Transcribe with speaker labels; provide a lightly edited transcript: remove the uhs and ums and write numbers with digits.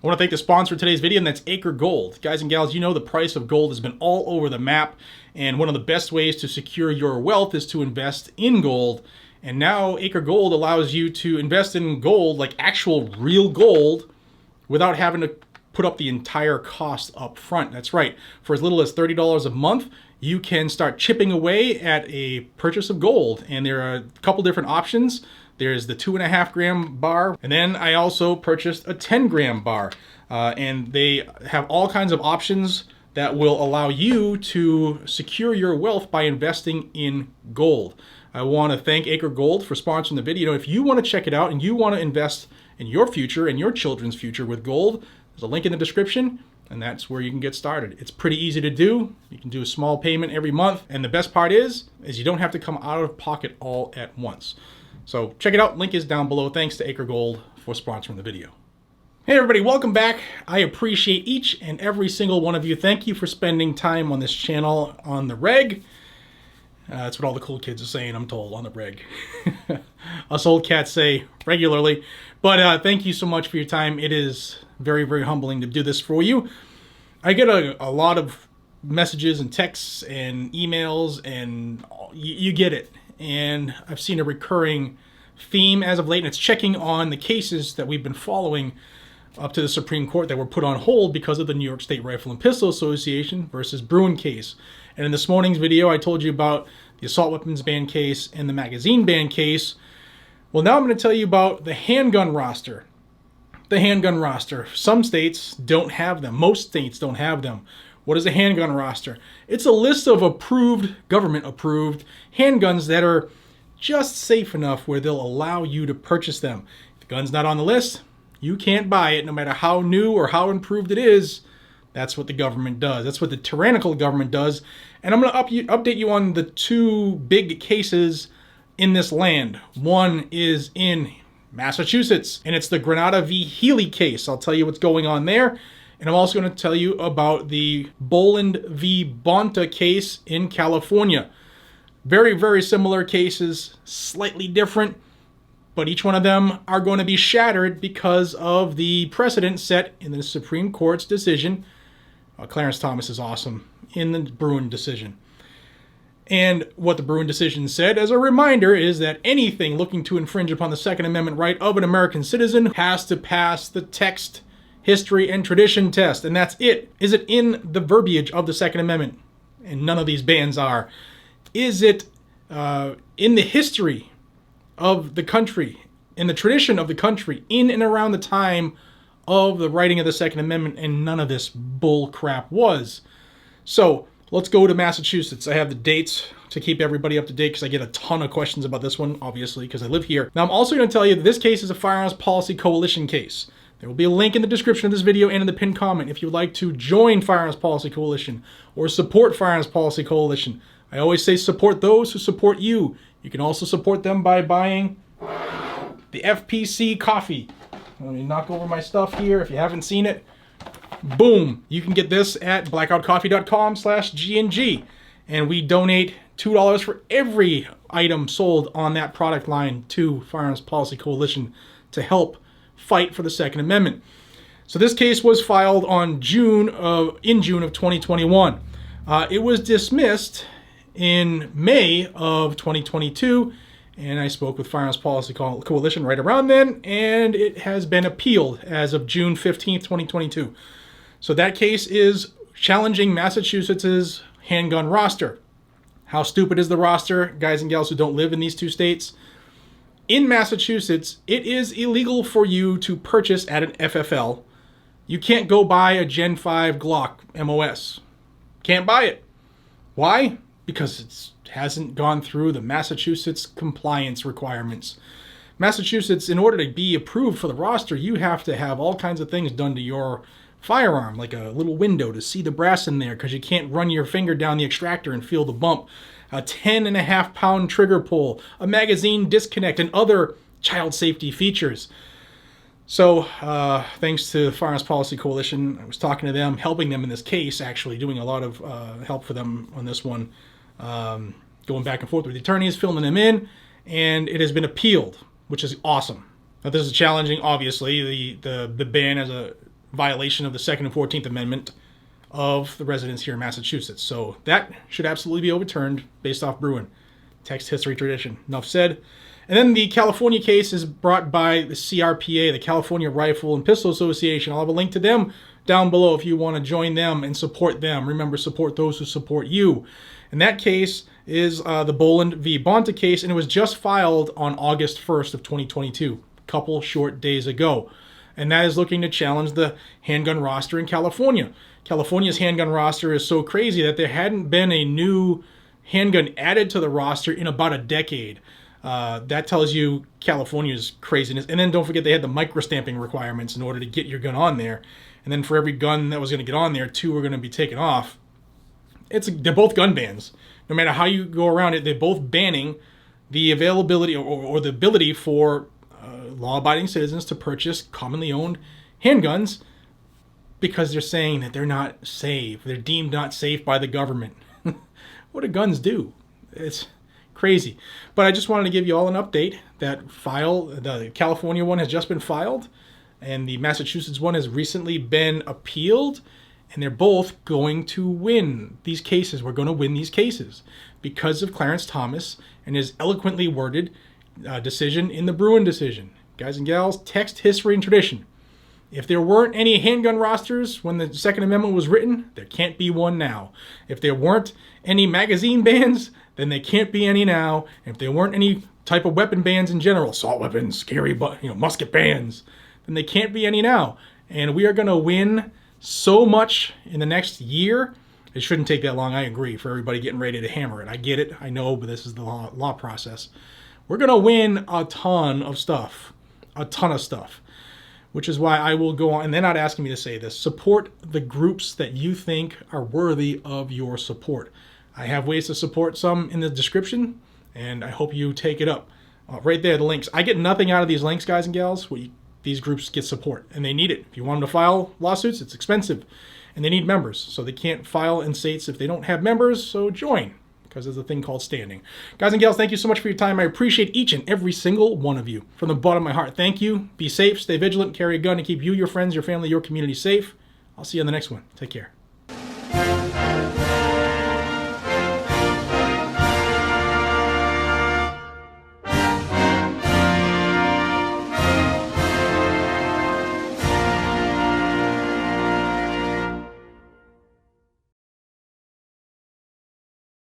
Speaker 1: I want to thank the sponsor of today's video, and that's Acre Gold. Guys and gals, you know the price of gold has been all over the map, and one of the best ways to secure your wealth is to invest in gold. And now Acre Gold allows you to invest in gold, like actual real gold, without having to put up the entire cost up front. That's right. For as little as $30 a month, you can start chipping away at a purchase of gold. And there are a couple different options. There's the 2.5 gram bar, and then I also purchased a 10 gram bar. And they have all kinds of options that will allow you to secure your wealth by investing in gold. I want to thank Acre Gold for sponsoring the video. If you want to check it out and you want to invest in your future and your children's future with gold, there's a link in the description, and that's where you can get started. It's pretty easy to do. You can do a small payment every month, and the best part is you don't have to come out of pocket all at once. So check it out. Link is down below. Thanks to Acre Gold for sponsoring the video. Hey everybody, welcome back. I appreciate each and every single one of you. Thank you for spending time on this channel on the reg. That's what all the cool kids are saying, I'm told, on the reg. Us old cats say regularly. But thank you so much for your time. It is very, very humbling to do this for you. I get a lot of messages and texts and emails, and you get it. And I've seen a recurring theme as of late, and it's checking on the cases that we've been following up to the Supreme Court that were put on hold because of the New York State Rifle and Pistol Association versus Bruin case. And in this morning's video, I told you about the assault weapons ban case and the magazine ban case. Well, now I'm going to tell you about the handgun roster. The handgun roster. Some states don't have them. Most states don't have them. What is a handgun roster? It's a list of approved, government-approved handguns that are just safe enough where they'll allow you to purchase them. If the gun's not on the list, you can't buy it, no matter how new or how improved it is. That's what the government does. That's what the tyrannical government does. And I'm going to update you on the two big cases in this land. One is in Massachusetts, and it's the Granada v. Healy case. I'll tell you what's going on there. And I'm also going to tell you about the Boland v. Bonta case in California. Very, very similar cases, slightly different, but each one of them are going to be shattered because of the precedent set in the Supreme Court's decision. Clarence Thomas is awesome in the Bruin decision. And what the Bruin decision said, as a reminder, is that anything looking to infringe upon the Second Amendment right of an American citizen has to pass the text, history, and tradition test. And that's it. Is it in the verbiage of the Second Amendment? And none of these bans are. Is it in the history of the country, in the tradition of the country, in and around the time of the writing of the Second Amendment? And none of this bull crap was. So let's go to Massachusetts. I have the dates to keep everybody up to date because I get a ton of questions about this one, obviously, because I live here. Now, I'm also going to tell you that this case is a Firearms Policy Coalition case. There will be a link in the description of this video and in the pinned comment if you would like to join Firearms Policy Coalition or support Firearms Policy Coalition. I always say support those who support you. You can also support them by buying the FPC coffee. Let me knock over my stuff here if you haven't seen it. Boom! You can get this at blackoutcoffee.com/GNG. And we donate $2 for every item sold on that product line to Firearms Policy Coalition to help fight for the Second Amendment. So this case was filed in June of 2021. It was dismissed in May of 2022, and I spoke with Firearms Policy Coalition right around then, and it has been appealed as of June 15th, 2022. So that case is challenging Massachusetts' handgun roster. How stupid is the roster, guys and gals who don't live in these two states? In Massachusetts, it is illegal for you to purchase at an FFL. You can't go buy a Gen 5 Glock MOS. Can't buy it. Why? Because it hasn't gone through the Massachusetts compliance requirements. Massachusetts, in order to be approved for the roster, you have to have all kinds of things done to your firearm, like a little window to see the brass in there because you can't run your finger down the extractor and feel the bump, a 10.5 pound trigger pull, a magazine disconnect, and other child safety features. So thanks to the Firearms Policy Coalition, I was talking to them, helping them in this case, actually doing a lot of help for them on this one, going back and forth with the attorneys, filming them in, and it has been appealed, which is awesome. Now this is challenging, obviously, the ban as a violation of the Second and 14th Amendment of the residents here in Massachusetts. So that should absolutely be overturned based off Bruin. Text, history, tradition. Enough said. And then the California case is brought by the CRPA, the California Rifle and Pistol Association. I'll have a link to them down below if you want to join them and support them. Remember, support those who support you. And that case is the Boland v. Bonta case, and it was just filed on August 1st of 2022, a couple short days ago. And that is looking to challenge the handgun roster in California. California's handgun roster is so crazy that there hadn't been a new handgun added to the roster in about a decade. That tells you California's craziness. And then don't forget they had the micro-stamping requirements in order to get your gun on there. And then for every gun that was going to get on there, 2 were going to be taken off. They're both gun bans. No matter how you go around it, they're both banning the availability or the ability for law-abiding citizens to purchase commonly owned handguns because they're saying that they're not safe. They're deemed not safe by the government. What do guns do? It's crazy. But I just wanted to give you all an update that the California one has just been filed and the Massachusetts one has recently been appealed, and they're both going to win these cases. We're going to win these cases because of Clarence Thomas and his eloquently worded decision in the Bruin decision. Guys and gals, text, history, and tradition. If there weren't any handgun rosters when the Second Amendment was written, there can't be one now. If there weren't any magazine bans, then there can't be any now. If there weren't any type of weapon bans in general, assault weapons, scary, musket bans, then there can't be any now. And we are going to win so much in the next year. It shouldn't take that long, I agree, for everybody getting ready to hammer it. I get it, I know, but this is the law process. We're going to win a ton of stuff. A ton of stuff. Which is why I will go on, and they're not asking me to say this, support the groups that you think are worthy of your support. I have ways to support some in the description, and I hope you take it up. Right there, the links. I get nothing out of these links, guys and gals. These groups get support, and they need it. If you want them to file lawsuits, it's expensive, and they need members, so they can't file in states if they don't have members, so join, because there's a thing called standing. Guys and gals, thank you so much for your time. I appreciate each and every single one of you. From the bottom of my heart, thank you. Be safe, stay vigilant, carry a gun to keep you, your friends, your family, your community safe. I'll see you on the next one. Take care.